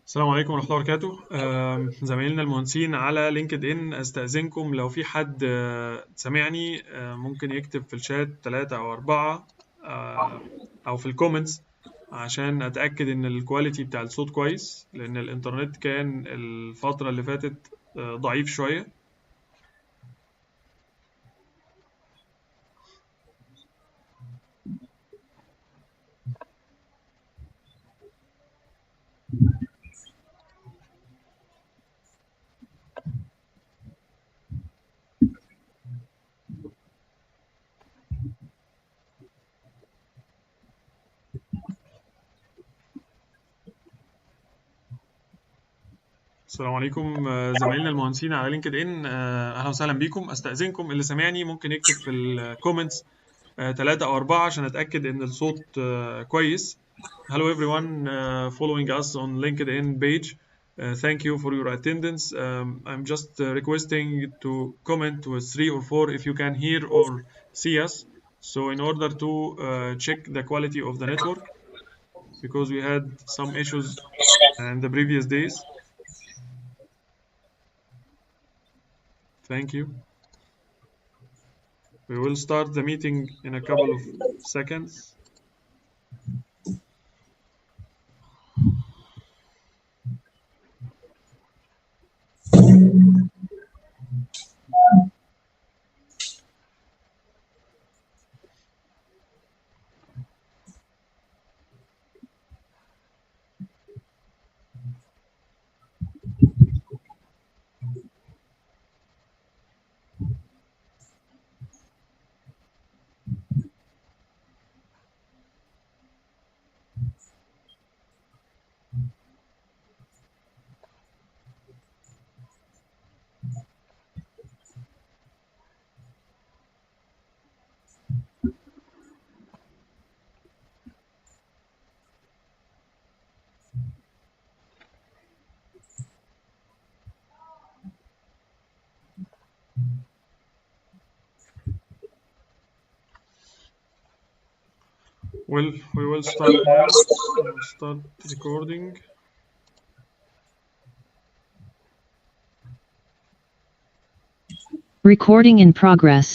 السلام عليكم ورحمة الله وبركاته. زمايلنا المهندسين على لينكد إن، أستأذنكم لو في حد سامعني ممكن يكتب في الشات 3 أو 4 أو في الكومنتس عشان أتأكد إن الكواليتي بتاع الصوت كويس، لأن الإنترنت كان الفترة اللي فاتت ضعيف شوية. السلام عليكم زمايلنا المهندسين على لينكد إن، أهلا وسهلا بيكم. أستأذنكم اللي سامعني ممكن يكتب في الكومنتس 3 أو 4 عشان أتأكد إن الصوت كويس. Hello everyone following us on LinkedIn page. Thank you for your attendance. I'm just requesting to comment with 3 or 4 if you can hear or see us. So in order to check the quality of the network, because we had some issues in the previous days. Thank you. We will start the meeting in a couple of seconds. Well, we will start now. We'll start recording. Recording in progress.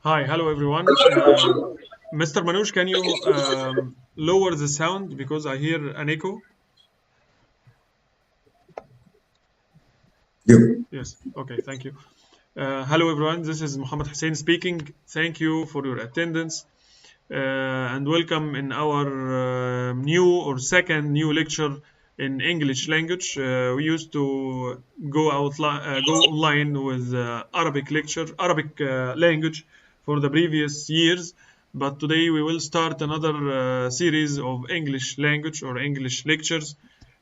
Hi, hello everyone. Mr. Manoj, can you lower the sound because I hear an echo? Yep. Yes. Okay. Thank you. Hello everyone. This is Muhammad Hussein speaking. Thank you for your attendance and welcome in our new or second new lecture in English language. We used to go online with Arabic language for the previous years, but today we will start another series of English language or English lectures.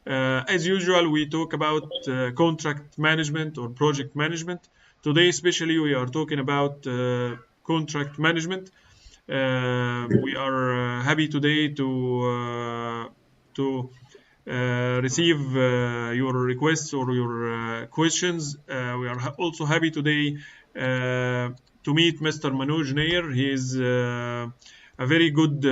As usual, we talk about contract management or project management. Today, especially, we are talking about contract management. We are happy today to receive your requests or your questions. We are also happy today to meet Mr. Manoj Nair. He is a very good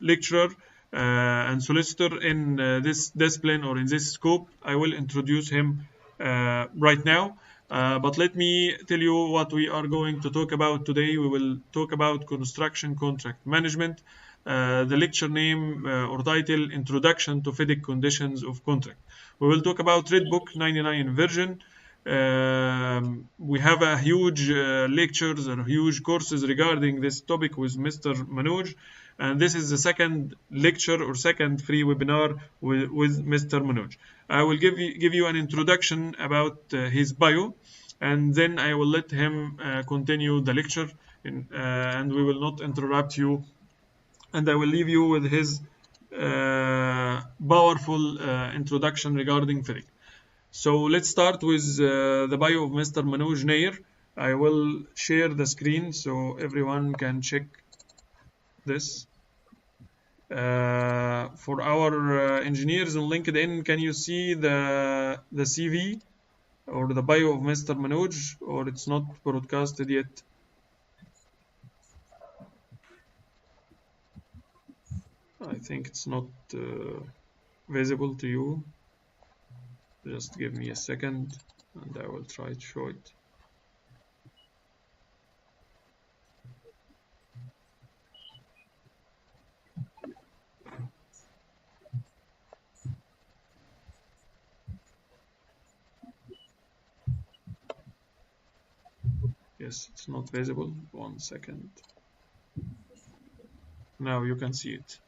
lecturer and solicitor in this discipline or in this scope. I will introduce him right now. But let me tell you what we are going to talk about today. We will talk about construction contract management. The lecture name or title, Introduction to FIDIC Conditions of Contract. We will talk about Red Book 99 version. We have a huge lectures and huge courses regarding this topic with Mr. Manoj. And this is the second lecture or second free webinar with Mr. Manoj. I will give you an introduction about his bio, and then I will let him continue the lecture, and we will not interrupt you. And I will leave you with his powerful introduction regarding FIDIC. So let's start with the bio of Mr. Manoj Nair. I will share the screen so everyone can check this. For our engineers on LinkedIn, can you see the CV or the bio of Mr. Manoj, or it's not broadcasted yet? I think it's not visible to you. Just give me a second and I will try to show it. Yes, it's not visible. 1 second. Now you can see it.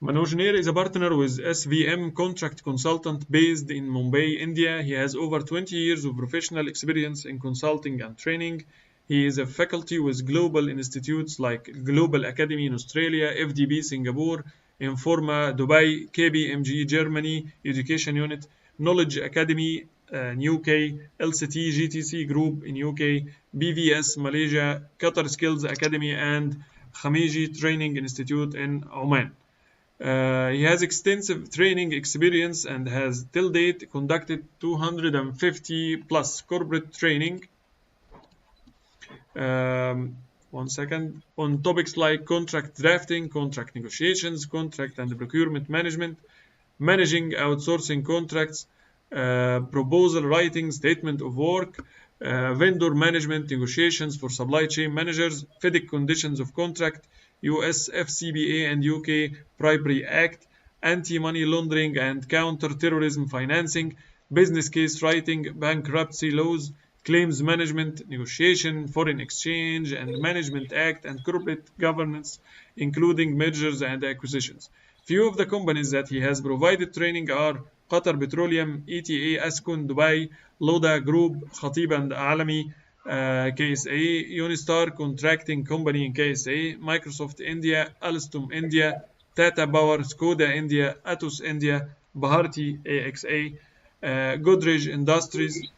Manoj Nair is a partner with SVM Contract Consultant based in Mumbai, India. He has over 20 years of professional experience in consulting and training. He is a faculty with global institutes like Global Academy in Australia, FDB Singapore, Informa Dubai, KPMG Germany, Education Unit, Knowledge Academy in UK, LCT GTC Group in UK, BVS Malaysia, Qatar Skills Academy, and Khamiji Training Institute in Oman. He has extensive training experience and has till date conducted 250 plus corporate training. 1 second. On topics like contract drafting, contract negotiations, contract and procurement management, managing outsourcing contracts, proposal writing, statement of work, vendor management negotiations for supply chain managers, FIDIC conditions of contract, US FCPA and UK Bribery Act, anti-money laundering and counter-terrorism financing, business case writing, bankruptcy laws, claims management, negotiation, foreign exchange and management act, and corporate governance, including mergers and acquisitions. Few of the companies that he has provided training are Qatar Petroleum, ETA Ascon Dubai, Loda Group, Khatib and Alami, KSA, Unistar Contracting Company in KSA, Microsoft India, Alstom India, Tata Power, Skoda India, Atos India, Bharti AXA, Godrej Industries,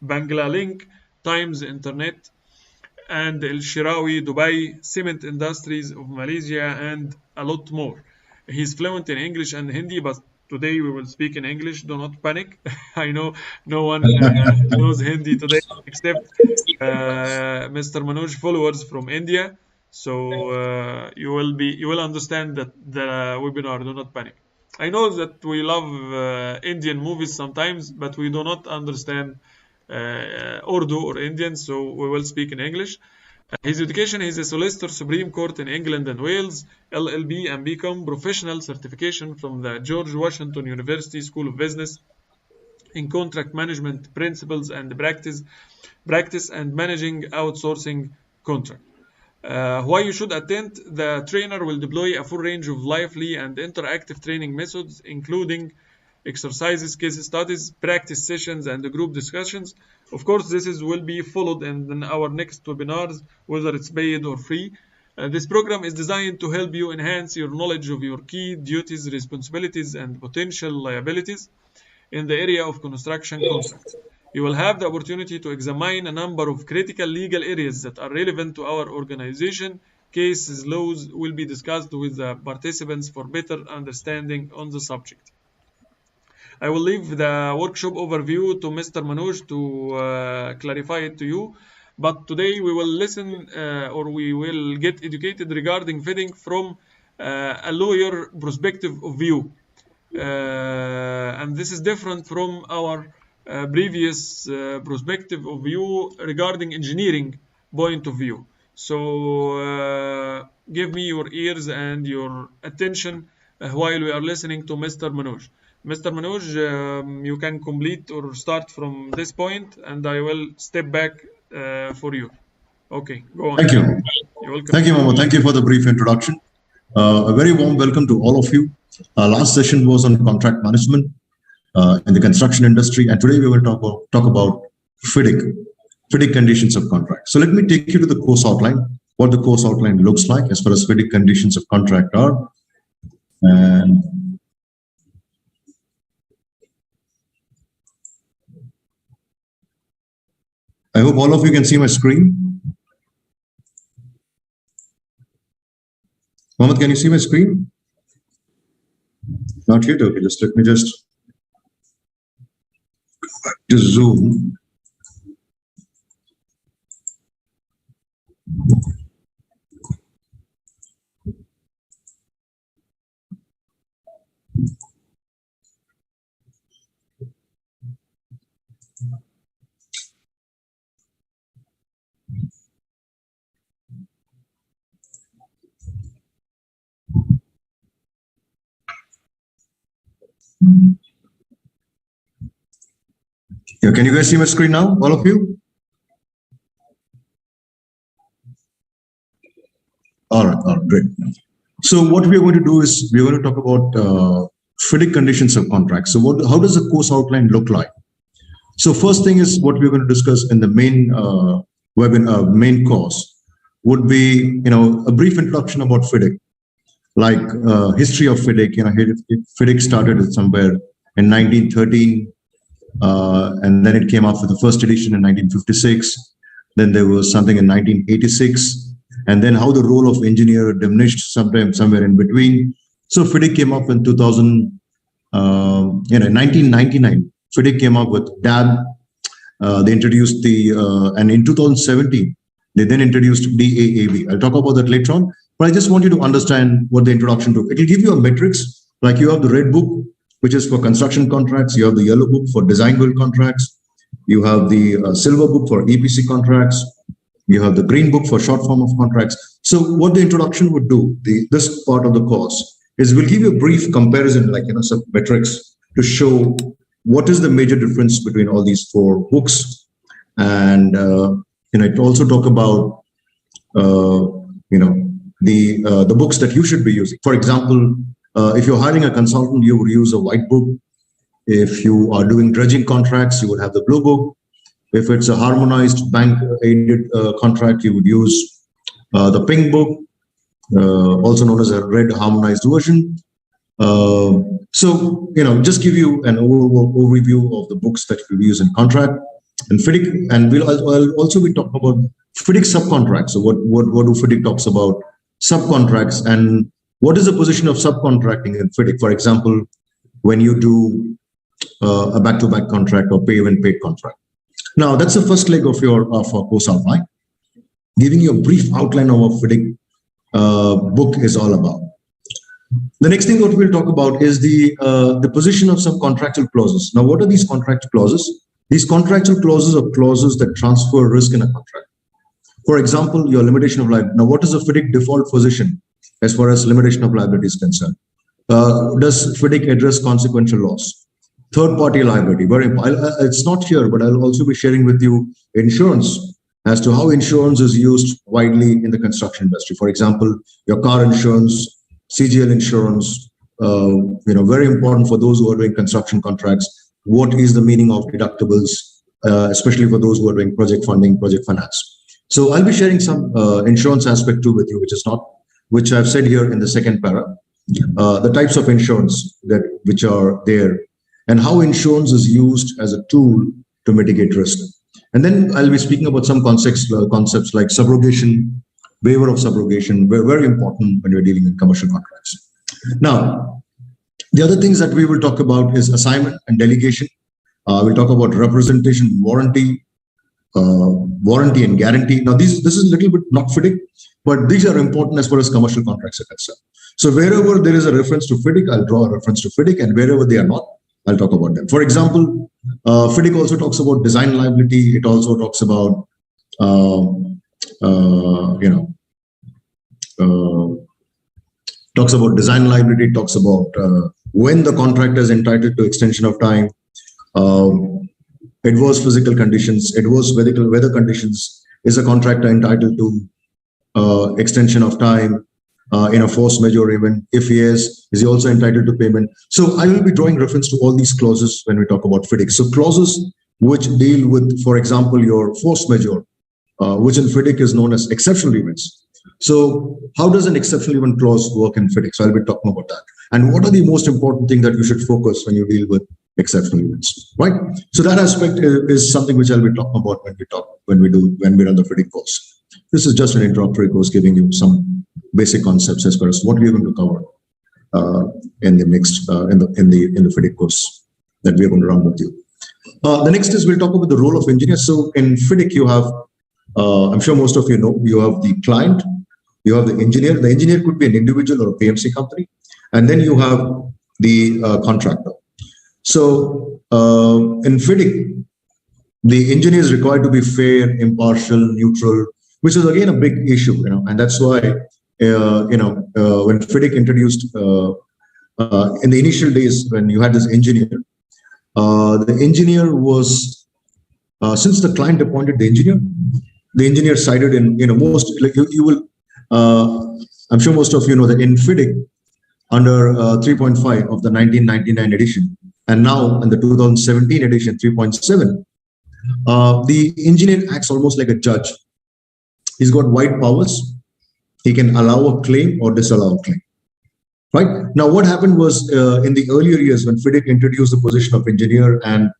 Banglalink, Times Internet, and El Shirawi Dubai, Cement Industries of Malaysia, and a lot more. He's fluent in English and Hindi, but today we will speak in English. Do not panic. I know no one knows Hindi today except Mr. Manoj followers from India. So you will understand that the webinar. Do not panic. I know that we love Indian movies sometimes, but we do not understand Urdu or Indian, so we will speak in English. His education is a Solicitor Supreme Court in England and Wales, LLB and BCom, professional certification from the George Washington University School of Business in contract management principles and practice and managing outsourcing contract. Why you should attend? The trainer will deploy a full range of lively and interactive training methods, including exercises, case studies, practice sessions, and group discussions. Of course, will be followed in our next webinars, whether it's paid or free. This program is designed to help you enhance your knowledge of your key duties, responsibilities, and potential liabilities in the area of construction contracts. You will have the opportunity to examine a number of critical legal areas that are relevant to our organization. Cases, laws will be discussed with the participants for better understanding on the subject. I will leave the workshop overview to Mr. Manoj to clarify it to you. But today we will listen or we will get educated regarding FIDIC from a lawyer perspective of view. And this is different from our previous perspective of view regarding engineering point of view. So give me your ears and your attention while we are listening to Mr. Manoj. Mr. Manoj, you can complete or start from this point, and I will step back for you. Okay, go on. Thank you. You're welcome. Thank you, Mama. Thank you for the brief introduction. A very warm welcome to all of you. Last session was on contract management in the construction industry, and today we will talk about FIDIC conditions of contract. So let me take you to the course outline, what the course outline looks like as far as FIDIC conditions of contract are. And I hope all of you can see my screen. Mohammed, can you see my screen? Not yet. Okay, let me just to Zoom. Yeah, can you guys see my screen now, all of you? All right, great. So what we are going to do is we're going to talk about FIDIC conditions of contracts. So how does the course outline look like? So first thing is what we're going to discuss in the main main course would be, a brief introduction about FIDIC, like history of FIDIC. FIDIC started somewhere in 1913, and then it came out with the first edition in 1956. Then there was something in 1986. And then how the role of engineer diminished somewhere in between. So FIDIC came up in 1999. FIDIC came up with DAB. They introduced and in 2017, they then introduced DAAB. I'll talk about that later on, but I just want you to understand what the introduction to. It will give you a matrix, like you have the red book, which is for construction contracts. You have the yellow book for design build contracts. You have the silver book for EPC contracts. You have the green book for short form of contracts. So what the introduction would do, this part of the course, is we'll give you a brief comparison, like some metrics to show what is the major difference between all these four books, and it also talk about the books that you should be using. For example, if you're hiring a consultant, you would use a white book. If you are doing dredging contracts, you would have the blue book. If it's a harmonized bank-aided contract, you would use the pink book, also known as a red harmonized version. So, just give you an overview of the books that you use in contract and FIDIC, and I'll also be talking about FIDIC subcontracts. So what do FIDIC talks about subcontracts, and what is the position of subcontracting in FIDIC? For example, when you do a back-to-back contract or pay-when-paid contract. Now, that's the first leg of our course outline, giving you a brief outline of what FIDIC book is all about. The next thing what we'll talk about is the position of some contractual clauses. Now, what are these contractual clauses? These contractual clauses are clauses that transfer risk in a contract. For example, your limitation of liability. Now, what is the FIDIC default position as far as limitation of liability is concerned? Does FIDIC address consequential loss? Third-party liability, very important. It's not here, but I'll also be sharing with you insurance as to how insurance is used widely in the construction industry. For example, your car insurance, CGL insurance, very important for those who are doing construction contracts. What is the meaning of deductibles, especially for those who are doing project funding, project finance? So I'll be sharing some insurance aspect too with you, which I've said here in the second para, the types of insurance which are there, and how insurance is used as a tool to mitigate risk. And then I'll be speaking about some concepts like subrogation, waiver of subrogation, very important when you're dealing in commercial contracts. Now, the other things that we will talk about is assignment and delegation. We'll talk about representation, warranty and guarantee. Now, this is a little bit not FIDIC, but these are important as far as commercial contracts are concerned. So wherever there is a reference to FIDIC, I'll draw a reference to FIDIC, and wherever they are not, I'll talk about them. For example, FIDIC also talks about design liability. It also talks about, talks about design liability, talks about when the contractor is entitled to extension of time, adverse physical conditions, adverse weather conditions. Is a contractor entitled to extension of time in a force majeure event? If he is he also entitled to payment? So I will be drawing reference to all these clauses when we talk about FIDIC. So clauses which deal with, for example, your force majeure, which in FIDIC is known as exceptional events. So how does an exceptional event clause work in FIDIC? So I'll be talking about that. And what are the most important things that you should focus when you deal with exceptional events, right? So that aspect is something which I'll be talking about when we run the FIDIC course. This is just an introductory course giving you some basic concepts as far as what we are going to cover in the next in the FIDIC course that we are going to run with you. The next is we'll talk about the role of engineers. So in FIDIC, you have, I'm sure most of you know, you have the client, you have the engineer. The engineer could be an individual or a PMC company, and then you have the contractor. So in FIDIC, the engineer is required to be fair, impartial, neutral, which is again a big issue, and that's why when FIDIC introduced in the initial days when you had this engineer, the engineer was since the client appointed the engineer sided in most like you will I'm sure most of you know that in FIDIC under 3.5 of the 1999 edition and now in the 2017 edition 3.7. The engineer acts almost like a judge. He's got wide powers. He can allow a claim or disallow a claim. Right? Now, what happened was in the earlier years when FIDIC introduced the position of engineer, and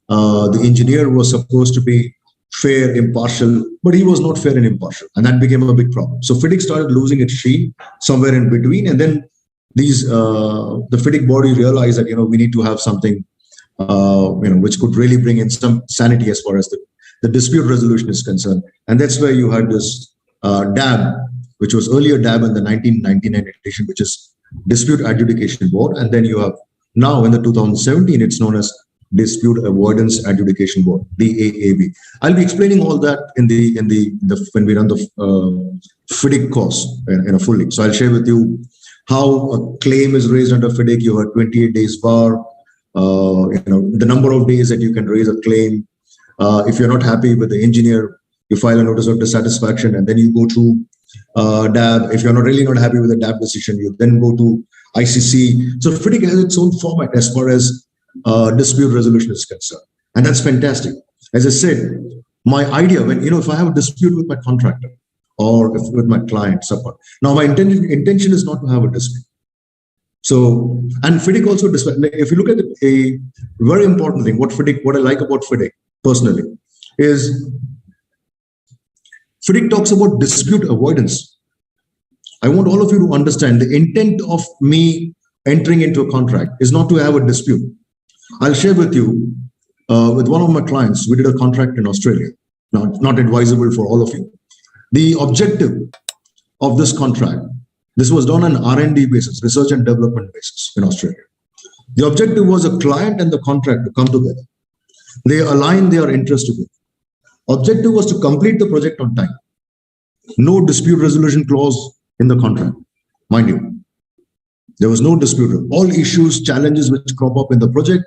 the engineer was supposed to be fair, impartial, but he was not fair and impartial. And that became a big problem. So FIDIC started losing its sheen somewhere in between. And then the FIDIC body realized that, we need to have something which could really bring in some sanity as far as the dispute resolution is concerned. And that's where you had this DAB, which was earlier DAB in the 1999 edition, which is Dispute Adjudication Board. And then you have now in the 2017, it's known as Dispute Avoidance Adjudication Board, DAAB. I'll be explaining all that in the when we run the FIDIC course fully. So I'll share with you how a claim is raised under FIDIC. You have 28 days bar. The number of days that you can raise a claim. If you're not happy with the engineer, you file a notice of dissatisfaction, and then you go to DAB. If you're not happy with the DAB decision, you then go to ICC. So FIDIC has its own format as far as dispute resolution is concerned, and that's fantastic. As I said, my idea when if I have a dispute with my contractor or with my client, support. Now my intention is not to have a dispute. So, and FIDIC also, if you look at a very important thing, what I like about FIDIC personally is FIDIC talks about dispute avoidance. I want all of you to understand the intent of me entering into a contract is not to have a dispute. I'll share with you, with one of my clients, we did a contract in Australia. Now, it's not advisable for all of you. The objective of this contract, this was done on R&D basis, research and development basis in Australia. The objective was a client and the contractor come together. They align their interest together. Objective was to complete the project on time. No dispute resolution clause in the contract, mind you. There was no dispute. All issues, challenges which crop up in the project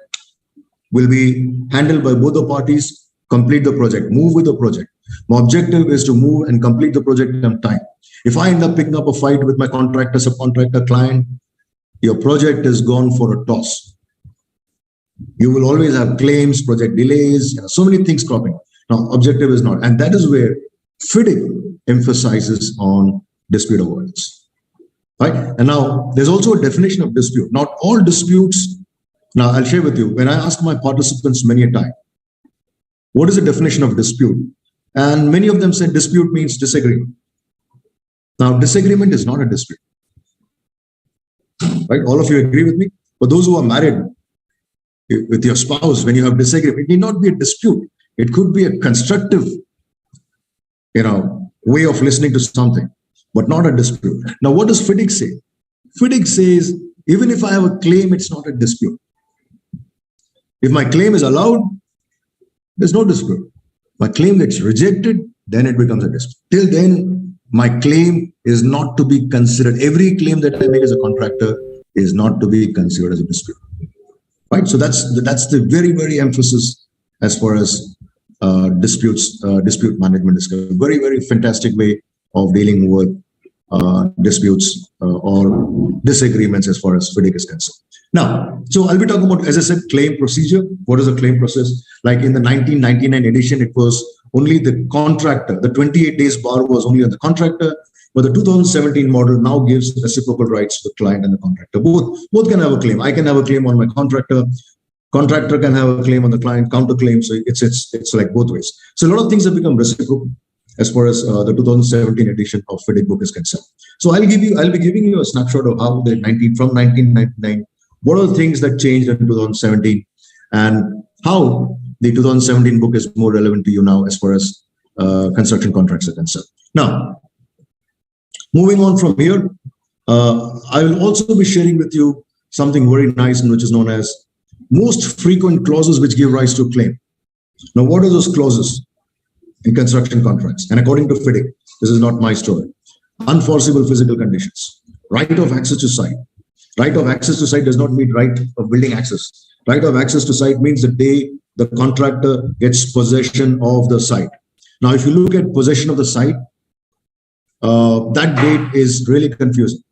will be handled by both the parties, complete the project, move with the project. My objective is to move and complete the project on time. If I end up picking up a fight with my contractor, subcontractor, client, your project is gone for a toss. You will always have claims, project delays, so many things cropping. Now, objective is not. And that is where FIDIC emphasizes on dispute avoidance. Right? And now, there's also a definition of dispute. Not all disputes. Now, I'll share with you. When I ask my participants many a time, what is the definition of dispute? And many of them said dispute means disagreement. Now, disagreement is not a dispute. Right? All of you agree with me? But those who are married with your spouse, when you have disagreement, it need not be a dispute. It could be a constructive, way of listening to something, but not a dispute. Now, what does FIDIC say? FIDIC says, even if I have a claim, it's not a dispute. If my claim is allowed, there's no dispute. My claim gets rejected, then it becomes a dispute. Till then, my claim is not to be considered. Every claim that I make as a contractor is not to be considered as a dispute. Right? So that's the very, very emphasis as far as dispute management is concerned. Very, very fantastic way of dealing with disputes or disagreements as far as FIDIC is concerned. Now, so I'll be talking about, as I said, claim procedure. What is a claim process? Like in the 1999 edition, it was only the contractor. The 28 days bar was only on the contractor. But the 2017 model now gives reciprocal rights to the client and the contractor. Both can have a claim. I can have a claim on my contractor. Contractor can have a claim on the client, counterclaim. So it's like both ways. So a lot of things have become reciprocal as far as the 2017 edition of FIDIC book is concerned. So I'll be giving you a snapshot of how from 1999, what are the things that changed in 2017 and how the 2017 book is more relevant to you now as far as construction contracts are concerned. Now, moving on from here, I will also be sharing with you something very nice, and which is known as most frequent clauses which give rise to a claim. Now, what are those clauses in construction contracts? And according to FIDIC, this is not my story. Unforeseeable physical conditions, right of access to site. Right of access to site does not mean right of building access. Right of access to site means the day the contractor gets possession of the site. Now, if you look at possession of the site, that date is really confusing,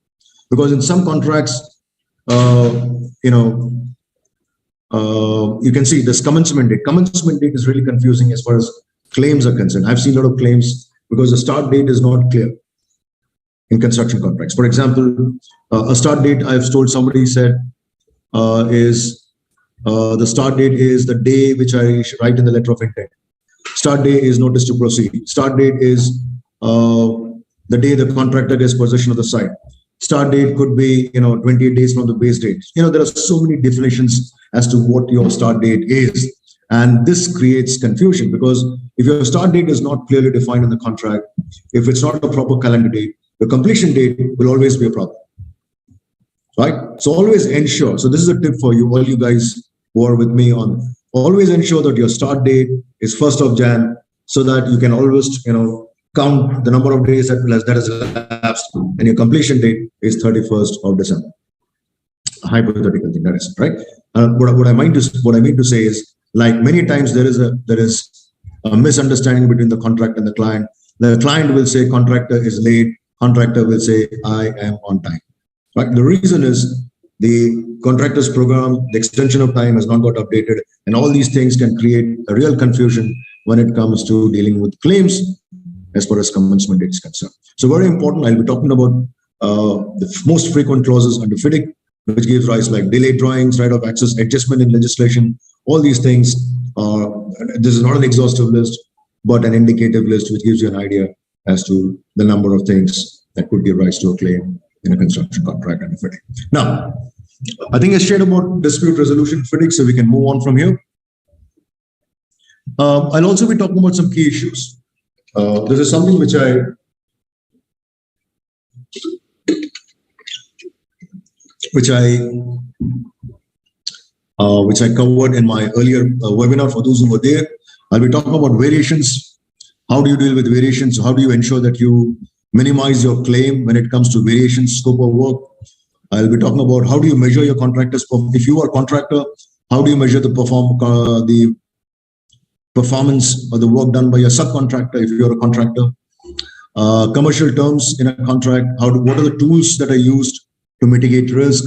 because in some contracts, you can see this commencement date. Commencement date is really confusing as far as claims are concerned. I've seen a lot of claims because the start date is not clear in construction contracts. For example, a start date I've told somebody said is the start date is the day which I write in the letter of intent. Start date is notice to proceed. Start date is the day the contractor gets possession of the site. Start date could be 28 days from the base date. There are so many definitions as to what your start date is, and this creates confusion, because if your start date is not clearly defined in the contract, if it's not a proper calendar date, the completion date will always be a problem, right? So always ensure. So this is a tip for you, all you guys who are with me on. Always ensure that your start date is 1st of Jan, so that you can always count the number of days that has elapsed, and your completion date is 31st of December. A hypothetical thing, that is right. What I mean to say is, like many times there is a misunderstanding between the contractor and the client. The client will say contractor is late. Contractor will say I am on time. Right. The reason is the contractor's program, the extension of time has not got updated, and all these things can create a real confusion when it comes to dealing with claims as far as commencement date is concerned. So very important. I'll be talking about the most frequent clauses under FIDIC, which gives rise like delayed drawings, right of access, adjustment in legislation. All these things are. This is not an exhaustive list, but an indicative list which gives you an idea as to the number of things that could give rise to a claim in a construction contract under FIDIC. Now, I think I shared about dispute resolution FIDIC, so we can move on from here. I'll also be talking about some key issues. This is something which I covered in my earlier webinar. For those who were there, I'll be talking about variations. How do you deal with variations? How do you ensure that you minimize your claim when it comes to variations, scope of work? I'll be talking about how do you measure your contractor's performance. If you are a contractor, how do you measure the performance or the work done by your subcontractor if you're a contractor? Commercial terms in a contract. What are the tools that are used to mitigate risk?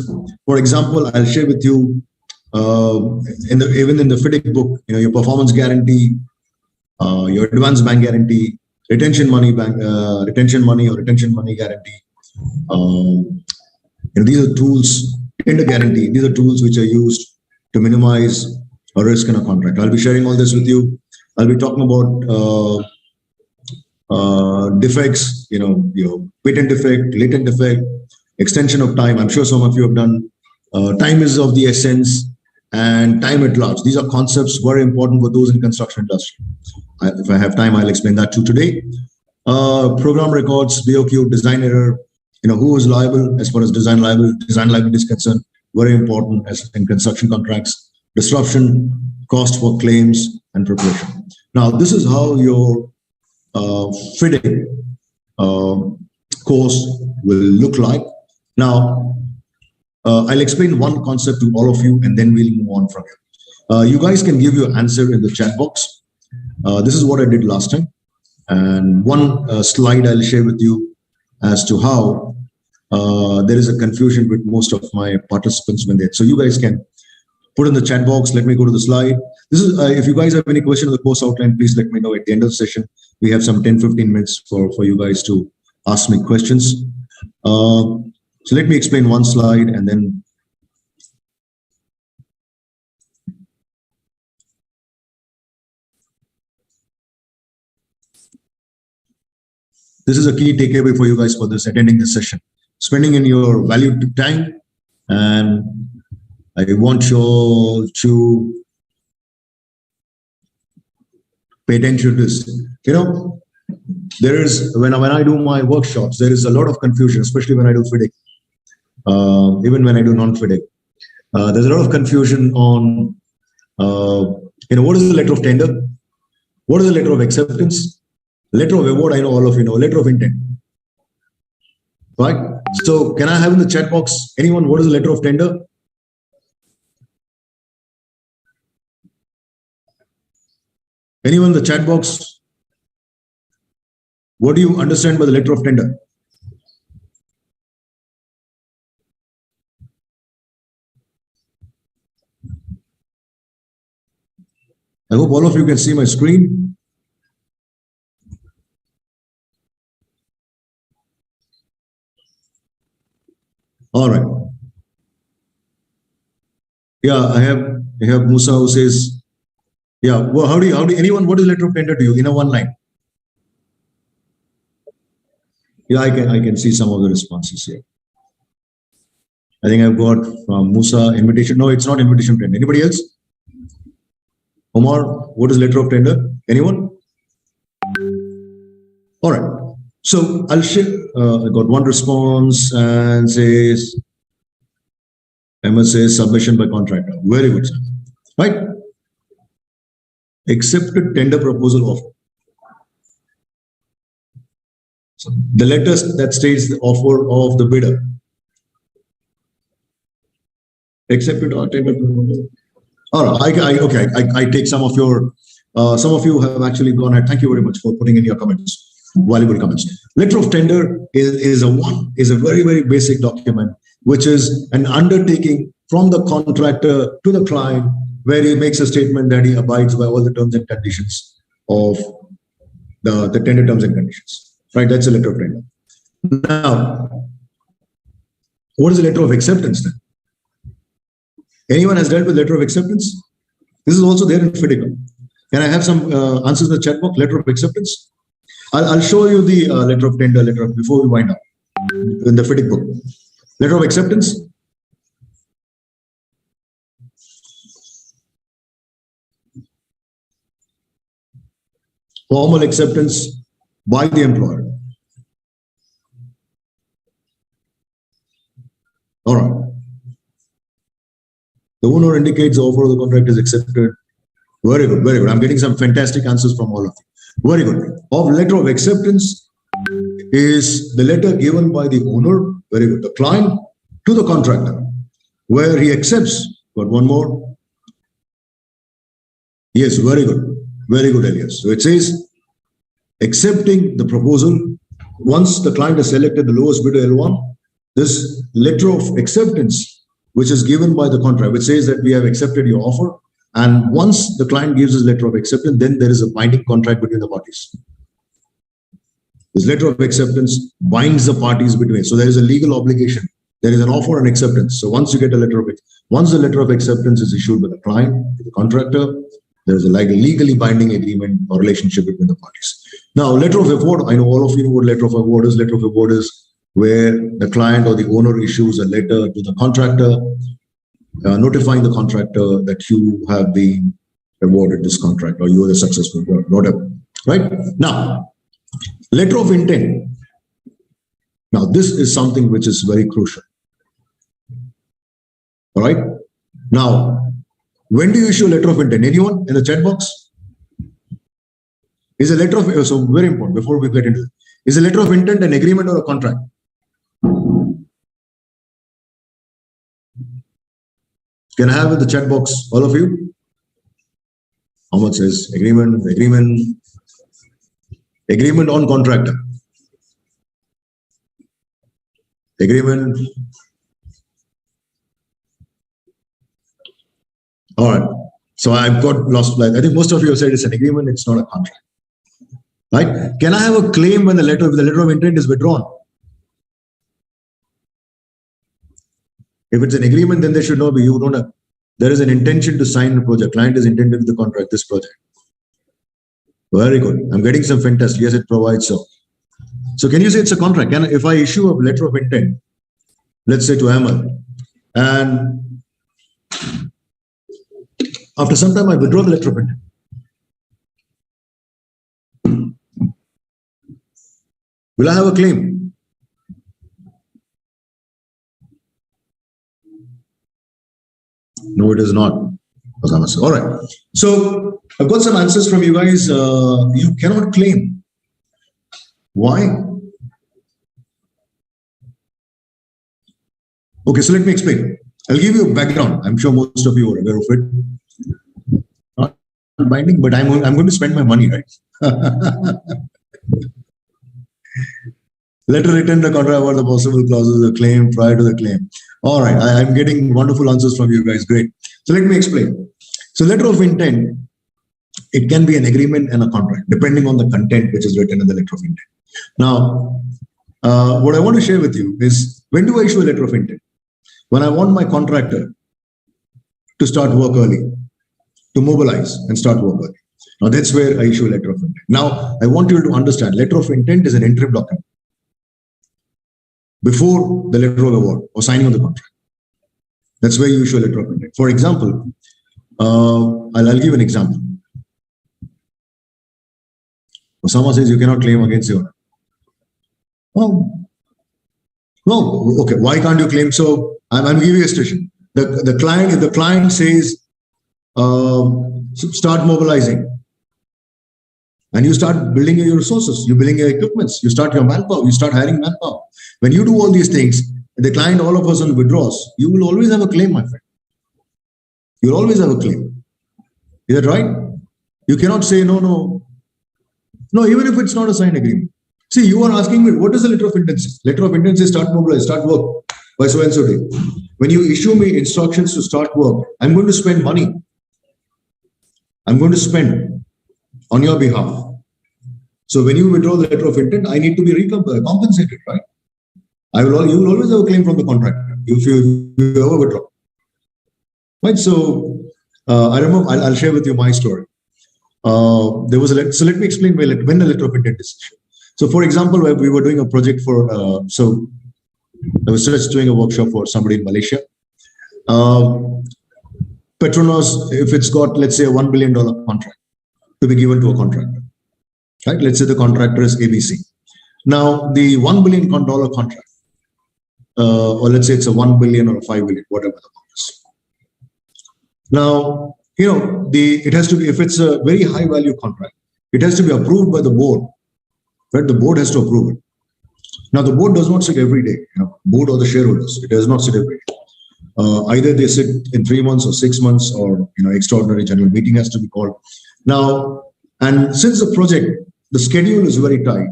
For example, I'll share with you even in the FIDIC book, your performance guarantee, your advance bank guarantee, retention money or retention money guarantee. These are tools, tender guarantee. These are tools which are used to minimize a risk in a contract. I'll be sharing all this with you. I'll be talking about defects, patent defect, latent defect, extension of time. I'm sure some of you have done. Time is of the essence, and time at large. These are concepts very important for those in construction industry. If I have time, I'll explain that too today. Program records, BOQ, design error. Who is liable as far as design liability is concerned. Very important as in construction contracts. Disruption, cost for claims, and preparation. Now, this is how your FIDIC course will look like. Now, I'll explain one concept to all of you, and then we'll move on from here. You guys can give your answer in the chat box. This is what I did last time. And one slide I'll share with you as to how there is a confusion with most of my participants when they. So you guys can put in the chat box. Let me go to the slide. This is if you guys have any question on the course outline, please let me know at the end of the session. We have some 10-15 minutes for you guys to ask me questions. So let me explain one slide and then this is a key takeaway for you guys for this attending this session. Spending in your valued time, and I want you all to pay attention to this. There is, when I do my workshops, there is a lot of confusion, especially when I do FIDIC, even when I do non-FIDIC. There's a lot of confusion on, what is the letter of tender? What is the letter of acceptance? Letter of award, I know all of you know. Letter of intent. Right? So can I have in the chat box, anyone, what is the letter of tender? Anyone in the chat box? What do you understand by the letter of tender? I hope all of you can see my screen. All right. Yeah, I have Musa who says, yeah, well, how do anyone, what is letter of tender to you in a one line? Yeah, I can see some of the responses here. I think I've got from Musa invitation. No, it's not invitation tender. Anybody else? Omar, what is letter of tender? Anyone? All right. So I'll share. I got one response and says, Emma says submission by contractor. Very good, sir. Right? Accepted tender proposal offer. So the letter that states the offer of the bidder. Accepted or tender proposal. All right. I take some of your. Some of you have actually gone ahead. Thank you very much for putting in your comments. Valuable comments. Letter of tender is a very, very basic document, which is an undertaking from the contractor to the client, where he makes a statement that he abides by all the terms and conditions of the tender terms and conditions. Right? That's a letter of tender. Now, what is a letter of acceptance then? Anyone has dealt with letter of acceptance? This is also there in FIDIC. Can I have some answers in the chat box? Letter of acceptance. I'll show you the letter of tender before we wind up in the FIDIC book. Letter of acceptance. Formal acceptance by the employer. All right. The owner indicates the offer of the contract is accepted. Very good, very good. I'm getting some fantastic answers from all of you. Very good. Letter of acceptance is the letter given by the owner, very good, the client to the contractor, where he accepts. Got one more. Yes, very good. Very good, Elias. So it says, accepting the proposal. Once the client has selected the lowest bidder L1, this letter of acceptance, which is given by the contract, which says that we have accepted your offer. And once the client gives his letter of acceptance, then there is a binding contract between the parties. This letter of acceptance binds the parties between. So there is a legal obligation. There is an offer and acceptance. So once you get a once the letter of acceptance is issued by the client, to the contractor, there is a legally binding agreement or relationship between the parties. Now, letter of award, I know all of you know what letter of award is. Letter of award is where the client or the owner issues a letter to the contractor, notifying the contractor that you have been awarded this contract or you are the successful, whatever. Right? Now, letter of intent. Now, this is something which is very crucial. All right? Now, when do you issue a letter of intent? Anyone in the chat box? Is a letter of, so very important before we get into it. Is a letter of intent an agreement or a contract? Can I have in the chat box, all of you? How much says agreement on contractor. Agreement. All right. So I've got lost. I think most of you have said it's an agreement. It's not a contract. Right? Can I have a claim when the letter of intent is withdrawn? If it's an agreement, then there should not be. You don't have. There is an intention to sign the project. Client is intended to contract this project. Very good. I'm getting some fantastic. Yes, it provides so. So can you say it's a contract? If I issue a letter of intent, let's say to Ahmed, and after some time I withdraw the letter of intent, Will I have a claim? No, it is not. All right. So I've got some answers from you guys. You cannot claim. Why? Okay, so let me explain. I'll give you a background. I'm sure most of you are aware of it. Not binding, but I'm going to spend my money, right? Letter written the contract about the possible clauses of the claim prior to the claim. All right, I'm getting wonderful answers from you guys. Great. So let me explain. So letter of intent, it can be an agreement and a contract, depending on the content which is written in the letter of intent. Now, what I want to share with you is, when do I issue a letter of intent? When I want my contractor to start work early, to mobilize and start work early. Now, that's where I issue a letter of intent. Now, I want you to understand, letter of intent is an interim document before the letter of award or signing of the contract. That's where you issue a letter of intent. For example, I'll give an example. Osama says you cannot claim against the owner. Oh, no. Okay, why can't you claim? So I'm giving you a situation. The client, if the client says start mobilizing, and you start building your resources, you building your equipments, you start your manpower, you start hiring manpower. When you do all these things, the client all of a sudden withdraws, you will always have a claim, my friend. You'll always have a claim. Is that right? You cannot say no, even if it's not a signed agreement. See, you are asking me, what is the letter of intent? Letter of intent says start mobilize, start work by so and so day. When you issue me instructions to start work, I'm going to spend money. I'm going to spend on your behalf. So when you withdraw the letter of intent, I need to be compensated, right? You will always have a claim from the contractor if you ever withdraw. Right? So I remember, I'll share with you my story. There was so let me explain when the letter of intent is issued. So for example, we were doing a project for, I was just doing a workshop for somebody in Malaysia. Petronas, if it's got, let's say, a $1 billion contract to be given to a contractor, right? Let's say the contractor is ABC. Now, the $1 billion contract, or let's say it's a 1 billion or a 5 billion, whatever the amount is. Now, it has to be, if it's a very high value contract, it has to be approved by the board, right? The board has to approve it. Now, the board does not sit every day, board or the shareholders, it does not sit every day. Either they sit in 3 months or 6 months, or extraordinary general meeting has to be called. Now, and since the project, the schedule is very tight,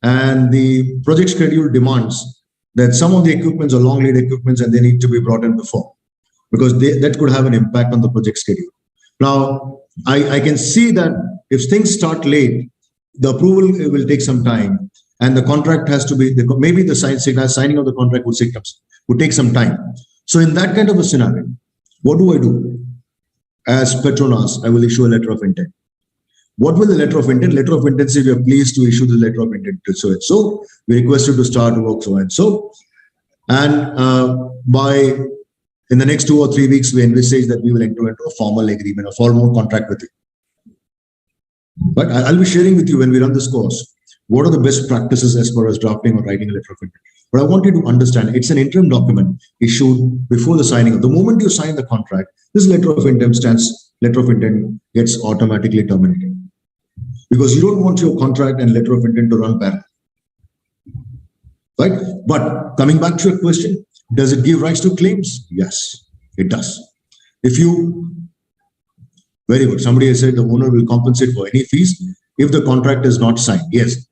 and the project schedule demands that some of the equipments are long lead equipments and they need to be brought in before, because that could have an impact on the project schedule. Now, I can see that if things start late, the approval will take some time, and the contract has to be, maybe the signing of the contract would take some time. So in that kind of a scenario, what do I do? As Petronas, I will issue a letter of intent. What will the letter of intent? Letter of intent says we are pleased to issue the letter of intent to so and so. We request you to start work so and so. And in the next 2 or 3 weeks, we envisage that we will enter into a formal agreement, a formal contract with you. But I'll be sharing with you when we run this course, what are the best practices as far as drafting or writing a letter of intent. But I want you to understand, it's an interim document issued before the signing. The moment you sign the contract, this letter of intent gets automatically terminated. Because you don't want your contract and letter of intent to run parallel. Right? But coming back to your question, does it give rise to claims? Yes, it does. Very good. Somebody has said the owner will compensate for any fees if the contract is not signed. Yes,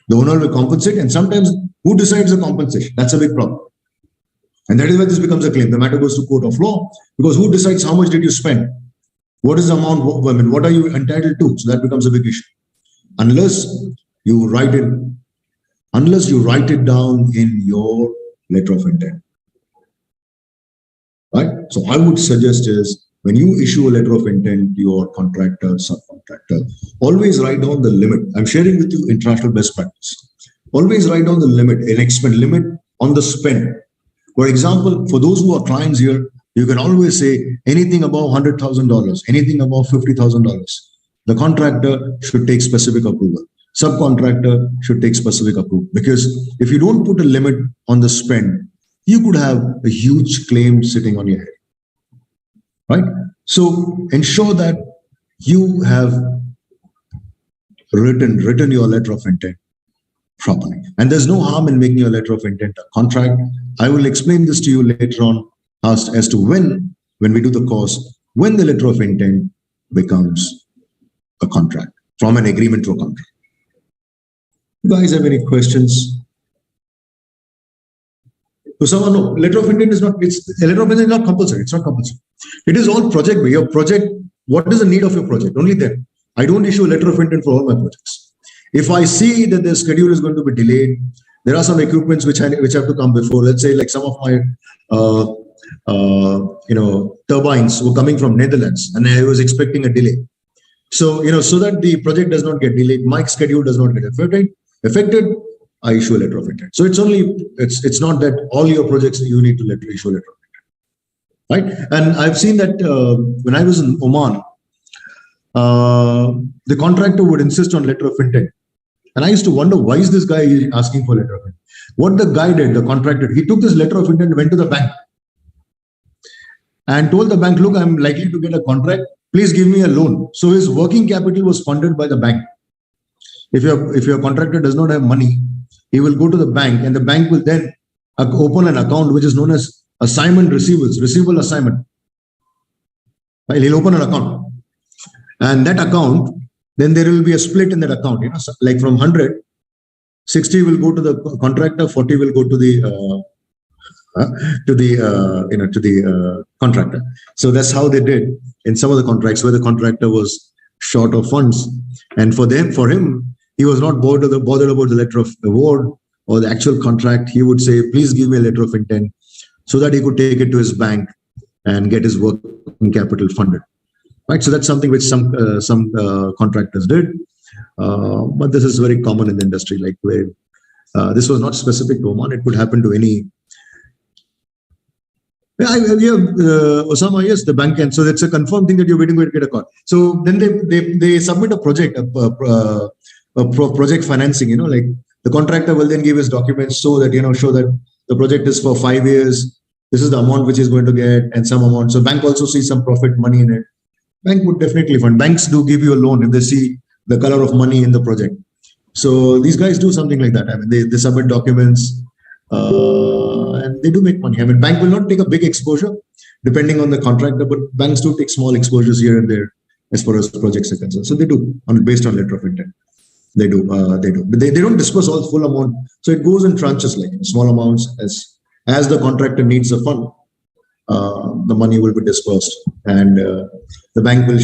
the owner will compensate, and sometimes who decides the compensation? That's a big problem. And that is why this becomes a claim. The matter goes to court of law, because who decides how much did you spend? What is the amount? What are you entitled to? So that becomes a big issue. Unless you write it down in your letter of intent. Right? So I would suggest is, when you issue a letter of intent to your contractor, subcontractor, always write down the limit. I'm sharing with you international best practice. Always write down the limit, an expense limit on the spend. For example, for those who are clients here, you can always say anything above $100,000, anything above $50,000. The contractor should take specific approval. subcontractor should take specific approval, because if you don't put a limit on the spend, you could have a huge claim sitting on your head, right? So ensure that you have written your letter of intent properly. And there's no harm in making your letter of intent a contract. I will explain this to you later on as to when we do the course, when the letter of intent becomes a contract, from an agreement to a contract. You guys have any questions? So someone, no, letter of intent is not, a letter of intent is not compulsory. It's not compulsory. It is all project based. Your project, what is the need of your project? Only then. I don't issue a letter of intent for all my projects. If I see that the schedule is going to be delayed, there are some equipments which have to come before. Let's say like some of my turbines were coming from Netherlands, and I was expecting a delay. So so that the project does not get delayed, my schedule does not get affected, I issue a letter of intent. So it's not that all your projects you need to issue a letter of intent, right? And I've seen that when I was in Oman, the contractor would insist on letter of intent. And I used to wonder, why is this guy asking for letter of intent? What the guy did, the contractor, he took this letter of intent, went to the bank and told the bank, look, I'm likely to get a contract. Please give me a loan. So his working capital was funded by the bank. If your contractor does not have money, he will go to the bank, and the bank will then open an account which is known as assignment receivables, receivable assignment. Right? He'll open an account. And that account, then there will be a split in that account. Like from 100, 60 will go to the contractor, 40 will go to the contractor. So that's how they did in some of the contracts where the contractor was short of funds. And for him, he was not bothered about the letter of award or the actual contract. He would say, please give me a letter of intent, so that he could take it to his bank and get his working capital funded. Right, so that's something which some contractors did, but this is very common in the industry. Like where this was not specific to Oman; it could happen to any. Osama, yes, the bank can. So that's a confirmed thing that you're waiting to get a call. So then they submit a project, project financing. Like the contractor will then give his documents so that show that the project is for 5 years. This is the amount which is going to get, and some amount. So bank also sees some profit money in it. Bank would definitely fund. Banks do give you a loan if they see the color of money in the project. So these guys do something like that. I mean, they submit documents and they do make money. I mean, bank will not take a big exposure depending on the contractor, but banks do take small exposures here and there as far as projects are concerned. So they do based on letter of intent. They do. But they don't disperse all the full amount. So it goes in tranches, like small amounts as the contractor needs the fund. The money will be dispersed, and the bank will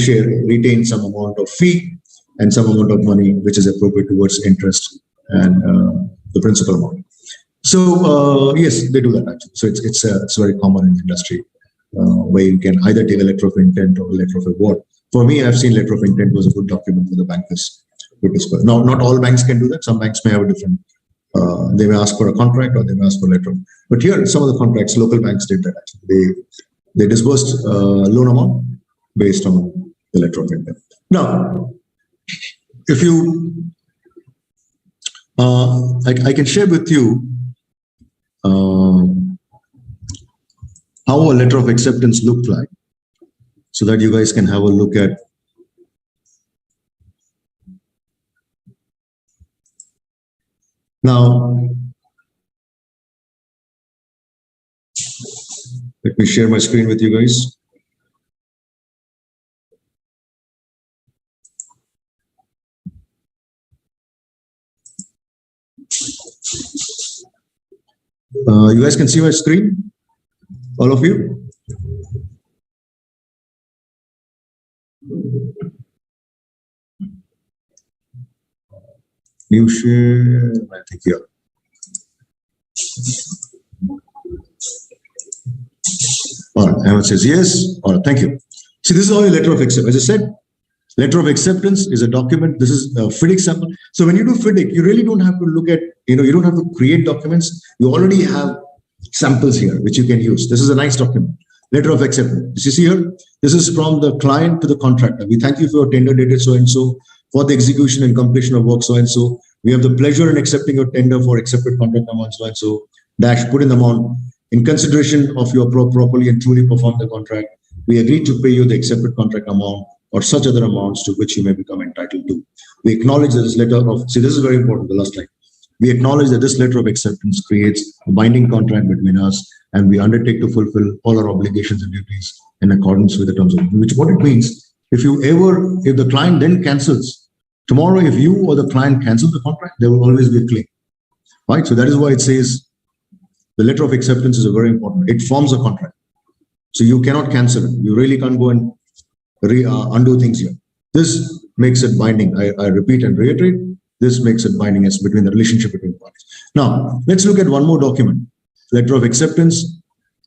retain some amount of fee and some amount of money which is appropriate towards interest and the principal amount. So yes, they do that actually. So it's very common in the industry where you can either take a letter of intent or a letter of award. For me, I've seen letter of intent was a good document for the bankers to disperse. Now, not all banks can do that. Some banks may have a different. They may ask for a contract or they may ask for a letter. But here, some of the contracts, local banks did that actually. They disbursed loan amount based on the letter of intent. Now, if you, I can share with you how a letter of acceptance looked like, so that you guys can have a look at. Now, let me share my screen with you guys. You guys can see my screen, all of you? New share, I think here. All right, Ahmed says yes. All right, thank you. See, this is how a letter of acceptance. As I said, letter of acceptance is a document. This is a FIDIC sample. So when you do FIDIC, you really don't have to look at, you don't have to create documents. You already have samples here, which you can use. This is a nice document. Letter of acceptance. You see here, this is from the client to the contractor. We thank you for your tender dated so-and-so for the execution and completion of work so and so. We have the pleasure in accepting your tender for accepted contract amount so and so. Dash, put in the amount. In consideration of your properly and truly perform the contract, we agree to pay you the accepted contract amount or such other amounts to which you may become entitled to. We acknowledge that this letter of, see, this is very important, the last line. We acknowledge that this letter of acceptance creates a binding contract between us, and we undertake to fulfill all our obligations and duties in accordance with the terms of which. What it means, if the client then cancels, tomorrow if you or the client cancels the contract, there will always be a claim, right? So that is why it says the letter of acceptance is very important. It forms a contract. So you cannot cancel it. You really can't go and undo things here. This makes it binding. I repeat and reiterate, this makes it binding as between the relationship between parties. Now, let's look at one more document, letter of acceptance.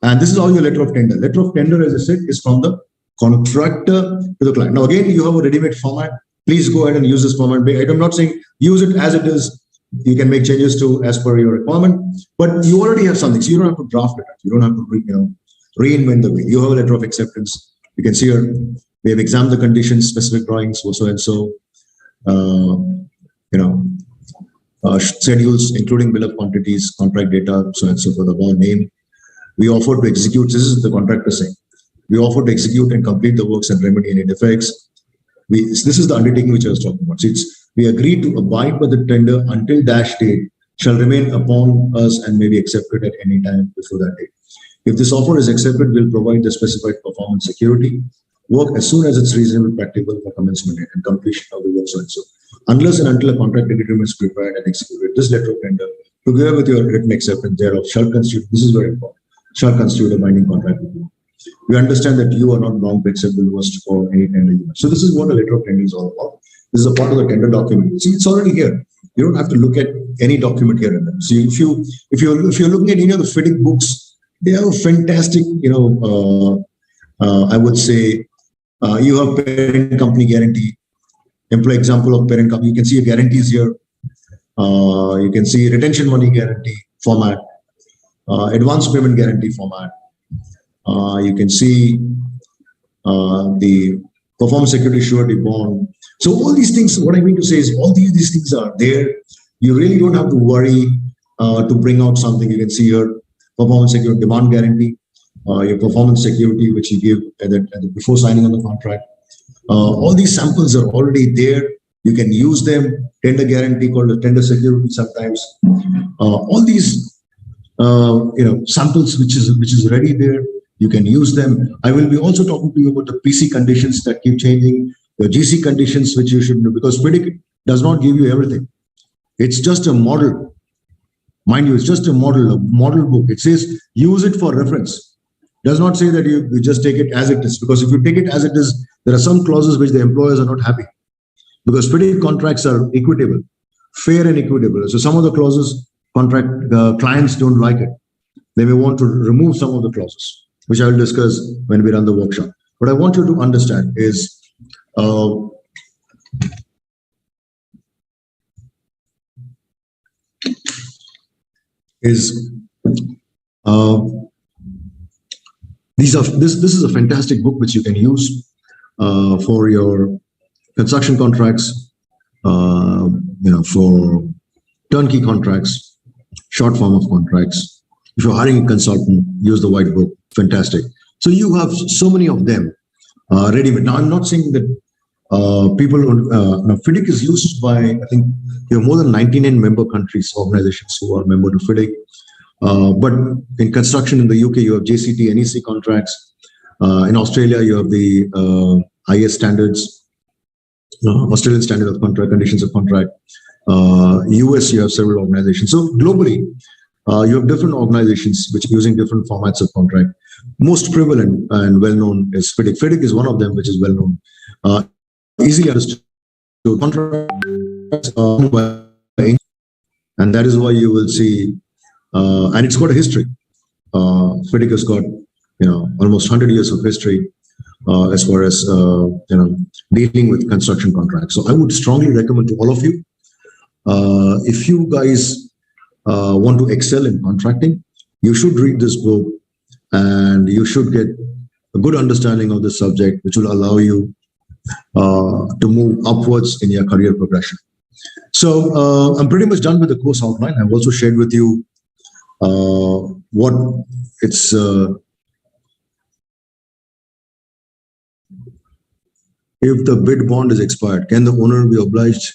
And this is all your letter of tender. Letter of tender, as I said, is from the contractor to the client. Now, again, you have a ready-made format. Please go ahead and use this format. I'm not saying use it as it is. You can make changes to as per your requirement, but you already have something. So you don't have to draft it. You don't have to reinvent the wheel. You have a letter of acceptance. You can see here, we have examined the conditions, specific drawings, so and so. Schedules, including bill of quantities, contract data, so and so for the above name. We offer to execute, this is the contractor saying, we offer to execute and complete the works and remedy any defects. This is the undertaking which I was talking about. So we agree to abide by the tender until dash date shall remain upon us and may be accepted at any time before that date. If this offer is accepted, we'll provide the specified performance security, work as soon as it's reasonably practical for commencement and completion of the work so and so. Unless and until a contract agreement is prepared and executed, this letter of tender, together with your written acceptance thereof, shall constitute, this is very important, shall constitute a binding contract with you. We understand that you are not bound to accept the lowest for any tender unit. So this is what a letter of tender is all about. This is a part of the tender document. See, it's already here. You don't have to look at any document here and there. So if you're looking at any of the FIDIC books, they have a fantastic, I would say, you have parent company guarantee, employee example of parent company. You can see guarantees here. You can see retention money guarantee format, advance payment guarantee format. You can see the performance security surety bond. So all these things, what I mean to say is all these things are there. You really don't have to worry to bring out something. You can see here, performance security demand guarantee, your performance security, which you give before signing on the contract. All these samples are already there. You can use them. Tender guarantee called the tender security sometimes. All these samples which is ready there. You can use them. I will be also talking to you about the PC conditions that keep changing, the GC conditions which you should know, because FIDIC does not give you everything. It's just a model. Mind you, it's just a model book. It says use it for reference. Does not say that you just take it as it is, because if you take it as it is, there are some clauses which the employers are not happy, because FIDIC contracts are equitable, fair and equitable. So some of the clauses clients don't like it. They may want to remove some of the clauses, which I will discuss when we run the workshop. What I want you to understand is this is a fantastic book which you can use for your construction contracts, for turnkey contracts, short form of contracts. If you're hiring a consultant, use the white book. Fantastic. So you have so many of them ready. But now I'm not saying that FIDIC is used by, I think, you have more than 99 member countries, organizations who are member to FIDIC. But in construction in the UK, you have JCT, NEC contracts. In Australia, you have the IS standards, Australian Standard of Contract, Conditions of Contract. US, you have several organizations. So globally, you have different organizations which are using different formats of contract. Most prevalent and well-known is FIDIC. FIDIC is one of them, which is well-known. Easily understood contracts, and that is why you will see, and it's got a history. FIDIC has got, almost 100 years of history as far as, dealing with construction contracts. So I would strongly recommend to all of you, if you guys want to excel in contracting, you should read this book and you should get a good understanding of the subject, which will allow you to move upwards in your career progression. So I'm pretty much done with the course outline. I've also shared with you what it's if the bid bond is expired, can the owner be obliged?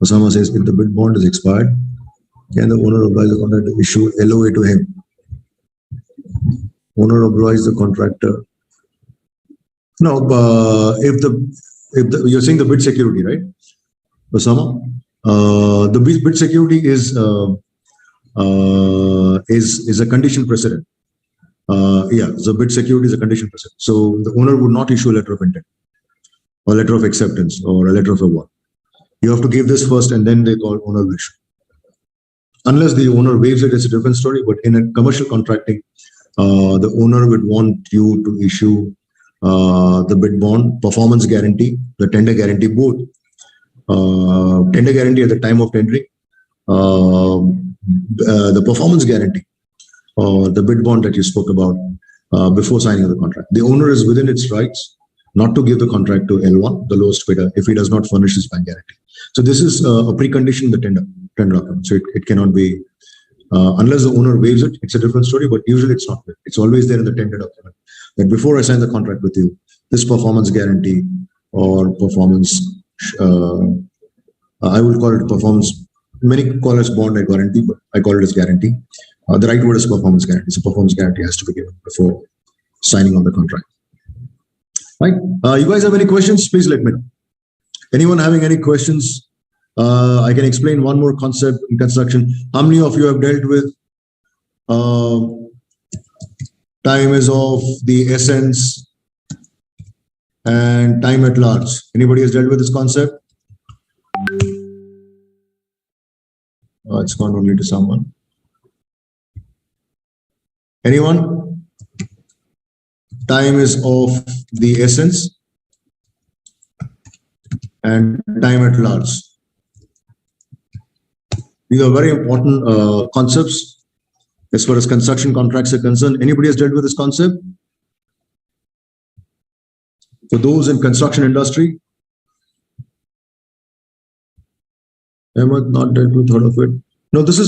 Osama says, if the bid bond is expired, can the owner oblige the contractor to issue LOA to him? Owner oblige the contractor. No, if the you're saying the bid security, right, Osama? The bid security is a condition precedent. Yeah, the bid security is a condition precedent. So the owner would not issue a letter of intent, or letter of acceptance, or a letter of award. You have to give this first, and then they call owner will issue. Unless the owner waives it, it's a different story. But in a commercial contracting, the owner would want you to issue the bid bond, performance guarantee, the tender guarantee, both. Tender guarantee at the time of tendering, the performance guarantee, or the bid bond that you spoke about before signing the contract. The owner is within its rights not to give the contract to L1, the lowest bidder, if he does not furnish his bank guarantee. So this is a precondition in the tender document. So it cannot be, unless the owner waives it, it's a different story, but usually it's not. It's always there in the tender document that before I sign the contract with you, this performance guarantee or performance, I would call it performance. Many call it bond or guarantee, but I call it as guarantee. The right word is performance guarantee. So performance guarantee has to be given before signing on the contract. Right? You guys have any questions? Please let me know. Anyone having any questions? I can explain one more concept in construction. How many of you have dealt with time is of the essence and time at large? Anybody has dealt with this concept? It's gone only to someone. Anyone? Time is of the essence and time at large. These are very important concepts as far as construction contracts are concerned. Anybody has dealt with this concept? For those in construction industry, Ahmed not dealt with, heard of it. No, this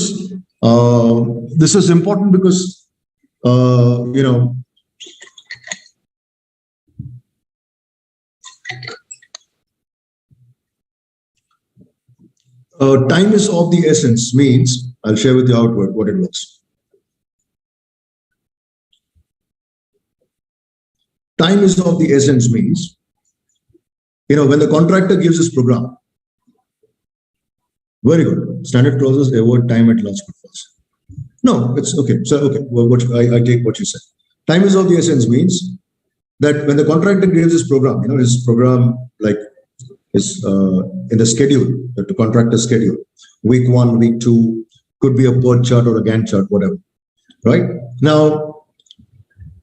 is important because you know, time is of the essence means, I'll share with you how what it works. Time is of the essence means, you know, when the contractor gives his program, very good. Standard clauses avoid time at large pitfalls. No, it's okay. So, okay, well, I take what you said. Time is of the essence means that when the contractor gives his program, you know, his program like is in the schedule, the contractor schedule, week 1, week 2, could be a PERT chart or a Gantt chart, whatever, right? Now,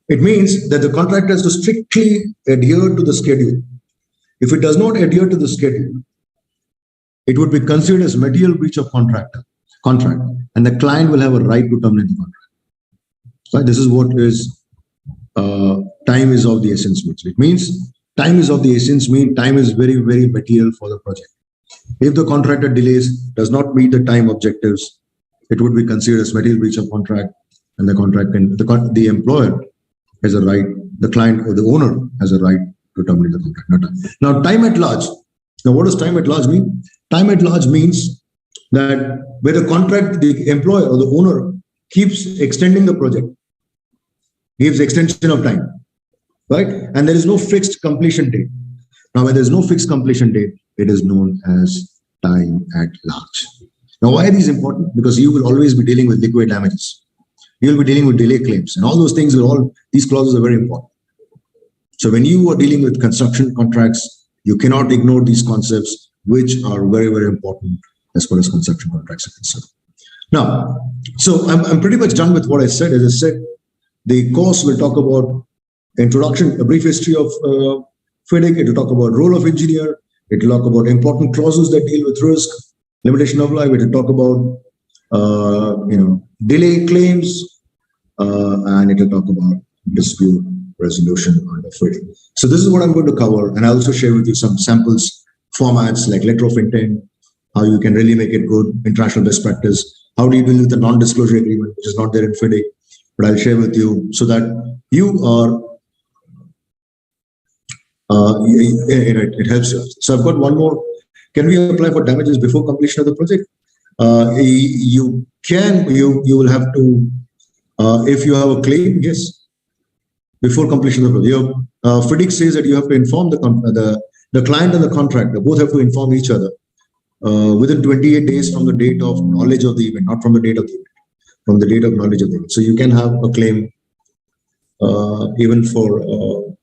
it means that the contractor has to strictly adhere to the schedule. If it does not adhere to the schedule, it would be considered as material breach of contract, and the client will have a right to terminate the contract. So this is what is time is of the essence means. It means time is of the essence means time is very, very material for the project. If the contractor delays, does not meet the time objectives, it would be considered as material breach of contract, and the contract can, the employer has a right, the client or the owner has a right to terminate the contract. Now, time at large. Now, what does time at large mean? Time at large means that where the contract, the employer or the owner keeps extending the project, gives extension of time, right? And there is no fixed completion date. Now, when there is no fixed completion date, it is known as time at large. Now, why are these important? Because you will always be dealing with liquid damages. You will be dealing with delay claims, and all those things these clauses are very important. So when you are dealing with construction contracts, you cannot ignore these concepts, which are very, very important as far as construction contracts are concerned. Now, so I'm pretty much done with what I said. As I said, the course will talk about introduction, a brief history of FIDIC. It will talk about role of engineer. It will talk about important clauses that deal with risk, limitation of life. It will talk about delay claims, and it will talk about dispute resolution under FIDIC. So this is what I'm going to cover, and I'll also share with you some samples, formats like letter of intent, how you can really make it good, international best practice, how do you deal with the non-disclosure agreement, which is not there in FIDIC, but I'll share with you so that you are, it helps you. So I've got one more. Can we apply for damages before completion of the project? You can, you will have to, if you have a claim, yes, before completion of the project. FIDIC says that you have to inform the client and the contractor, both have to inform each other within 28 days from the date of knowledge of the event, not from the date of the event, from the date of knowledge of the event. So you can have a claim even for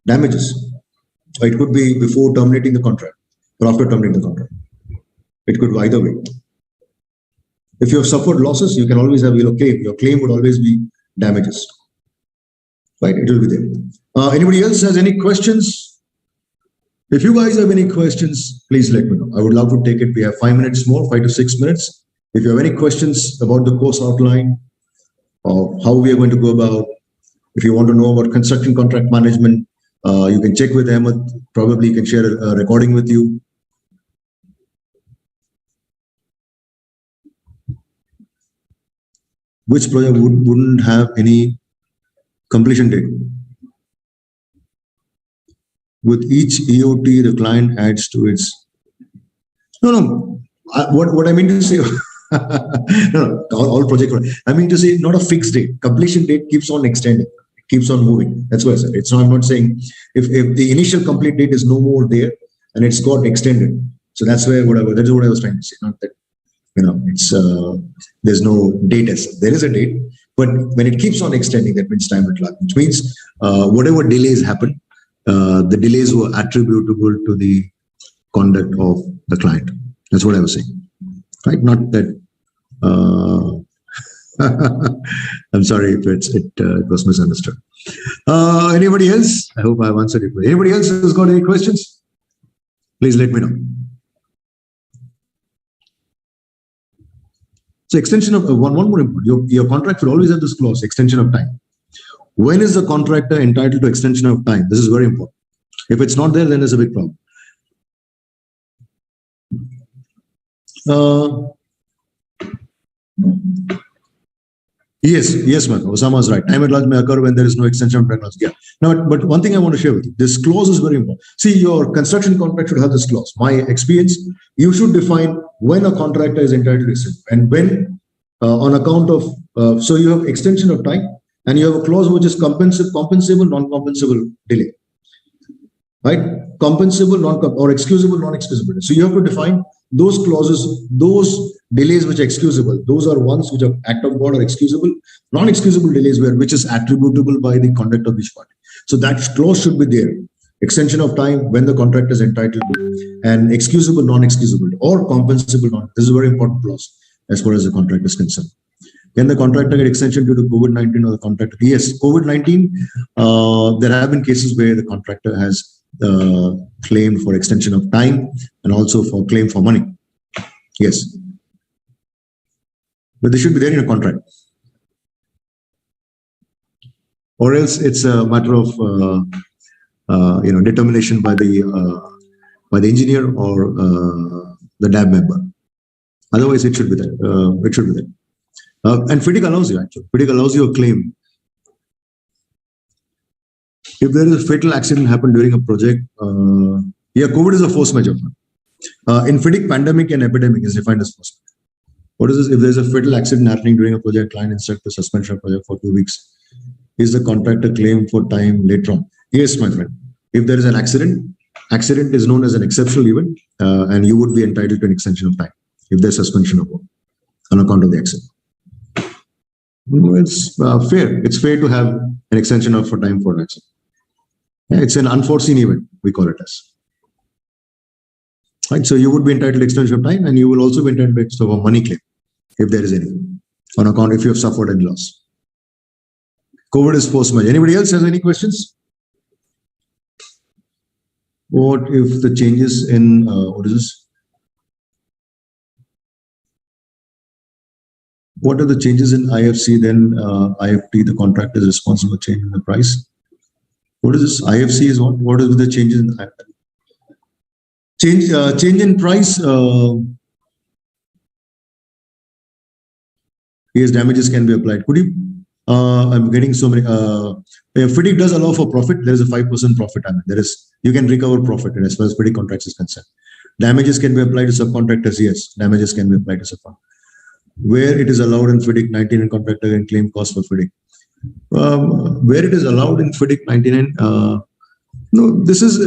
damages. It could be before terminating the contract or after terminating the contract. It could go either way. If you have suffered losses, you can always have your claim. Your claim would always be damages. Right? It will be there. Anybody else has any questions? If you guys have any questions, please let me know. I would love to take it. We have 5 minutes more, 5 to 6 minutes. If you have any questions about the course outline or how we are going to go about, if you want to know about construction contract management, you can check with Ahmed. Probably he can share a recording with you. Which project wouldn't have any completion date? With each EOT, the client adds to its. No. What I mean to say, no, all projects. I mean to say, not a fixed date. Completion date keeps on extending, it keeps on moving. That's what I said. It's not. I'm not saying if the initial complete date is no more there and it's got extended. So that's where that is what I was trying to say. Not that it's there's no date as there is a date, but when it keeps on extending, that means time at large, which means whatever delays happen. The delays were attributable to the conduct of the client. That's what I was saying, right? Not that. I'm sorry if it was misunderstood. Anybody else? I hope I've answered it. Anybody else has got any questions? Please let me know. So extension of one more important. Your contract should always have this clause: extension of time. When is the contractor entitled to extension of time? This is very important. If it's not there, then there's a big problem. Yes, ma'am. Osama is right. Time at large may occur when there is no extension of time. Yeah. Now, but one thing I want to share with you: this clause is very important. See, your construction contract should have this clause. My experience, you should define when a contractor is entitled to extension and when, on account of. So you have extension of time. And you have a clause which is compensable, non-compensable delay, right? Compensable, or excusable, non-excusable. So you have to define those clauses, those delays which are excusable. Those are ones which are act of God or excusable. Non-excusable delays which is attributable by the conduct of each party. So that clause should be there. Extension of time when the contract is entitled to, and excusable, non-excusable, or compensable. This is a very important clause as far as the contract is concerned. Can the contractor get extension due to COVID-19 or the contractor? Yes, COVID-19, there have been cases where the contractor has claimed for extension of time and also for claim for money. Yes. But they should be there in a contract. Or else it's a matter of determination by the engineer or the DAB member. Otherwise, it should be there. It should be there. And FIDIC allows you, actually. FIDIC allows you a claim. If there is a fatal accident happened during a project, COVID is a force majeure. In FIDIC, pandemic and epidemic is defined as force majeure. What is this? If there is a fatal accident happening during a project, client instructs the suspension of project for 2 weeks. Is the contractor claim for time later on? Yes, my friend. If there is an accident is known as an exceptional event, and you would be entitled to an extension of time if there's suspension of work on account of the accident. It's fair. It's fair to have an extension of time for an accident. Yeah, it's an unforeseen event, we call it as. Right. So you would be entitled to extension of time, and you will also be entitled to a money claim if there is anything on account if you have suffered any loss. COVID is force majeure. Anybody else has any questions? What if the changes in what is this? What are the changes in IFC? Then IFT, the contract is responsible for change in the price. What is this? IFC is what? What is the changes in change in price? Yes, damages can be applied. Could you? I'm getting so many. FIDIC does allow for profit. There is a 5% profit. I mean, there is you can recover profit as far as FIDIC contracts is concerned. Damages can be applied to subcontractors. Yes, damages can be applied to subcontractors. Where it is allowed in FIDIC 99, contractor can claim cost for FIDIC. Where it is allowed in FIDIC 99, no, this is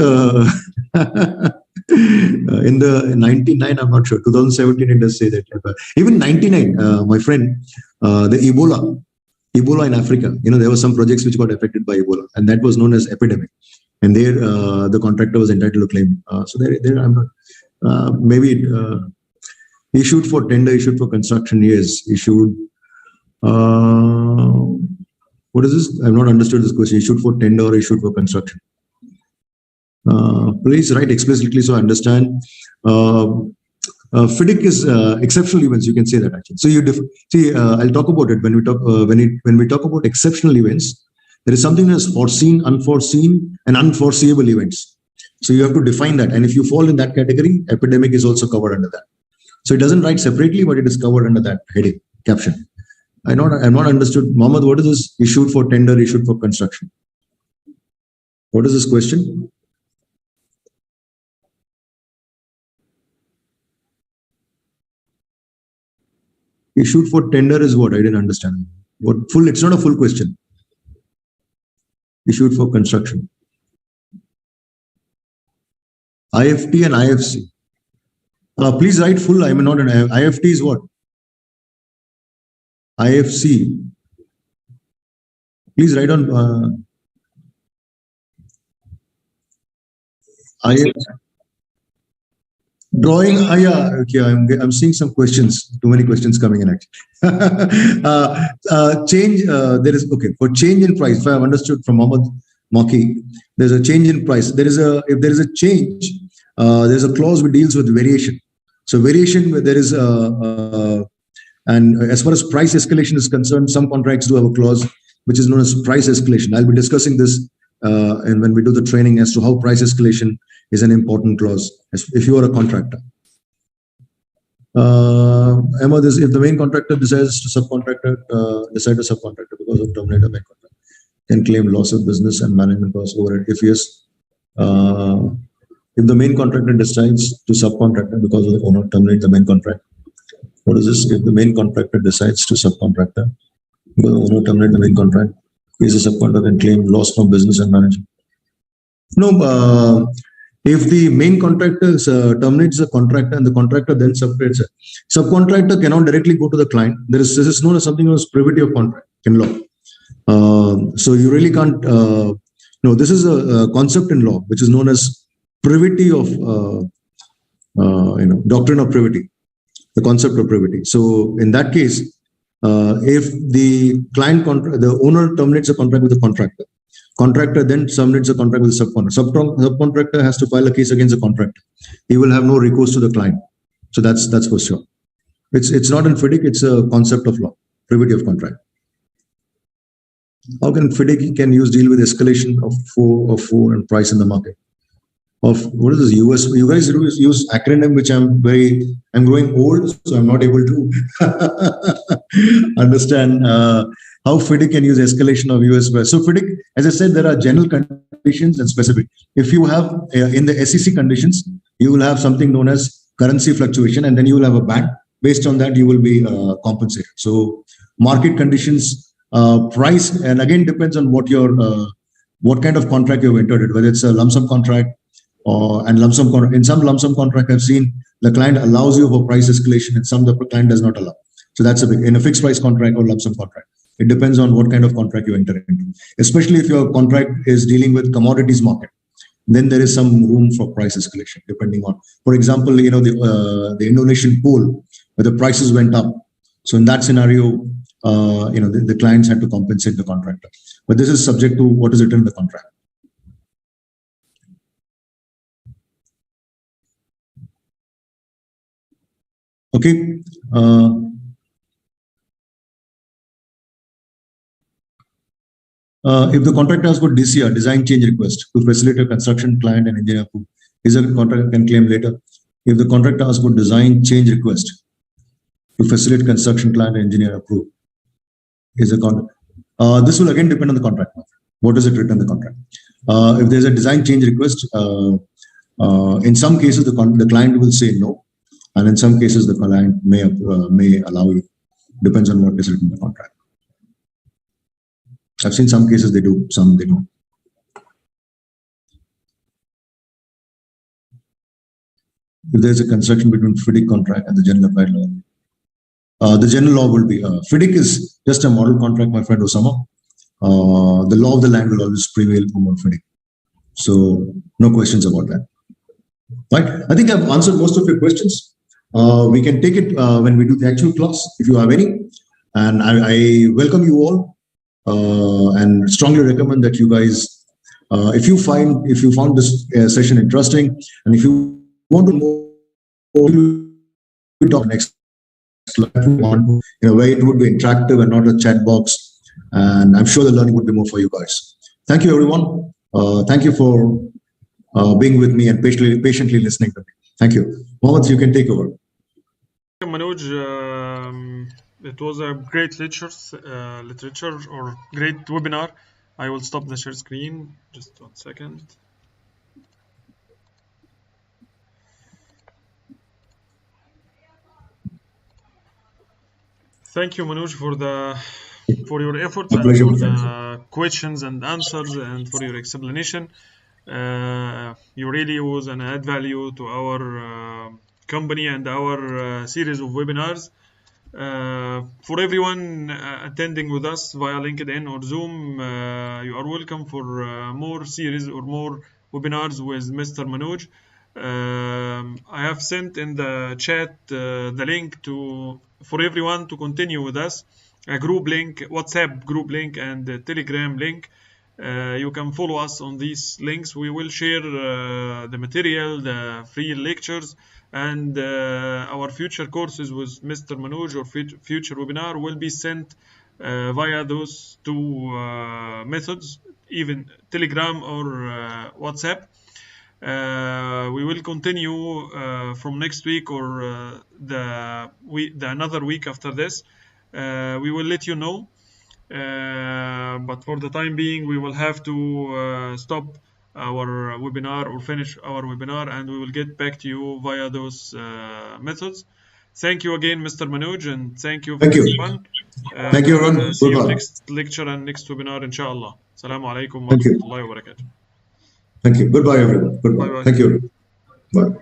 in the 99, I'm not sure. 2017, it does say that. Even 99, my friend, the Ebola in Africa, there were some projects which got affected by Ebola, and that was known as epidemic. And there, the contractor was entitled to claim. So there, I'm not. Maybe issued for tender, issued for construction. Yes, issued. What is this? I've not understood this question. Issued for tender or issued for construction? Please write explicitly so I understand. FIDIC is exceptional events. You can say that actually. So you see, I'll talk about it when we talk when we talk about exceptional events. There is something as foreseen, unforeseen, and unforeseeable events. So you have to define that. And if you fall in that category, epidemic is also covered under that. So it doesn't write separately, but it is covered under that heading caption. I'm not understood. Mohammed, what is this? Issued for tender, issued for construction? What is this question? Issued for tender is what? I didn't understand. What full? It's not a full question. Issued for construction. IFT and IFC. Please write full. I am not an IFT is what? IFC. Please write on IFC. Drawing, yeah, okay. I'm seeing some questions. Too many questions coming in actually. Change. There is okay for change in price. If I have understood from Mohammed Maki, there's a change in price. If there is a change, there's a clause which deals with variation. So variation, there is and as far as price escalation is concerned, some contracts do have a clause which is known as price escalation. I'll be discussing this and when we do the training as to how price escalation is an important clause if you are a contractor. Emma, if the main contractor decides to decide to subcontractor because of terminator main contract, can claim loss of business and management costs over it. If yes, if the main contractor decides to subcontractor because of the owner terminate the main contract. What is this? If the main contractor decides to subcontractor because the owner terminate the main contract, is a subcontractor can claim loss from business and management? No. If the main contractor terminates the contractor and the contractor then separates it, subcontractor cannot directly go to the client. This is known as something known as privity of contract in law. So you really can't. No, this is a concept in law which is known as privity of doctrine of privity, the concept of privity. So in that case, if the the owner terminates a contract with the contractor then terminates a contract with the subcontractor. Subcontractor has to file a case against the contractor. He will have no recourse to the client. So that's for sure. It's not in FIDIC. It's a concept of law, privity of contract. How can FIDIC deal with escalation of food and price in the market? Of what is this? You guys use acronym which I'm growing old, so I'm not able to understand how FIDIC can use escalation of US price. So FIDIC, as I said, there are general conditions and specific. If you have in the SEC conditions, you will have something known as currency fluctuation, and then you will have a band. Based on that, you will be compensated. So market conditions, price, and again depends on what kind of contract you've entered, whether it's a lump sum contract and lump sum contract. In some lump sum contract, I've seen the client allows you for price escalation, and some the client does not allow. So that's in a fixed price contract or lump sum contract. It depends on what kind of contract you enter into. Especially if your contract is dealing with commodities market, then there is some room for price escalation, depending on, for example, the Indonesian coal, where the prices went up. So in that scenario, the clients had to compensate the contractor. But this is subject to what is written in the contract. Okay. If the contractor has got DCR, design change request, to facilitate construction, client and engineer approve, is a contractor can claim later. If the contractor has got design change request to facilitate construction, client and engineer approve, is a contract. This will again depend on the contract. What is it written in the contract? If there's a design change request, in some cases the client will say no, and in some cases the client may allow you. Depends on what is written in the contract. I've seen some cases they do, some they don't. If there's a construction between FIDIC contract and the general applied law, the general law will be FIDIC is just a model contract, my friend Osama. The law of the land will always prevail over FIDIC. So no questions about that. Right? I think I've answered most of your questions. We can take it when we do the actual class, if you have any. And I welcome you all and strongly recommend that you guys, if you found this session interesting, and if you want to know, we talk next slide in a way it would be interactive and not a chat box. And I'm sure the learning would be more for you guys. Thank you, everyone. Thank you for being with me and patiently listening to me. Thank you. Mohammed, you can take over. Manoj, it was a great literature or great webinar. I will stop the share screen. Just 1 second. Thank you, Manoj, for your efforts and for the questions and answers and for your explanation. You really was an add value to our company and our series of webinars. For everyone attending with us via LinkedIn or Zoom, you are welcome for more series or more webinars with Mr. Manoj. I have sent in the chat the link for everyone to continue with us, a group link, WhatsApp group link, and the Telegram link. You can follow us on these links. We will share the material, the free lectures, and our future courses with Mr. Manoj or future webinar will be sent via those two methods, even Telegram or WhatsApp. We will continue from next week or the another week after this. We will let you know. But for the time being, we will have to stop our webinar or finish our webinar, and we will get back to you via those methods. Thank you again, Mr. Manoj, and thank you for this fun. Thank you, everyone. See you next lecture and next webinar, inshallah. Assalamu alaikum wa rahmatullahi wa barakatuh. Thank you. Goodbye, everyone. Goodbye. Thank you. Bye.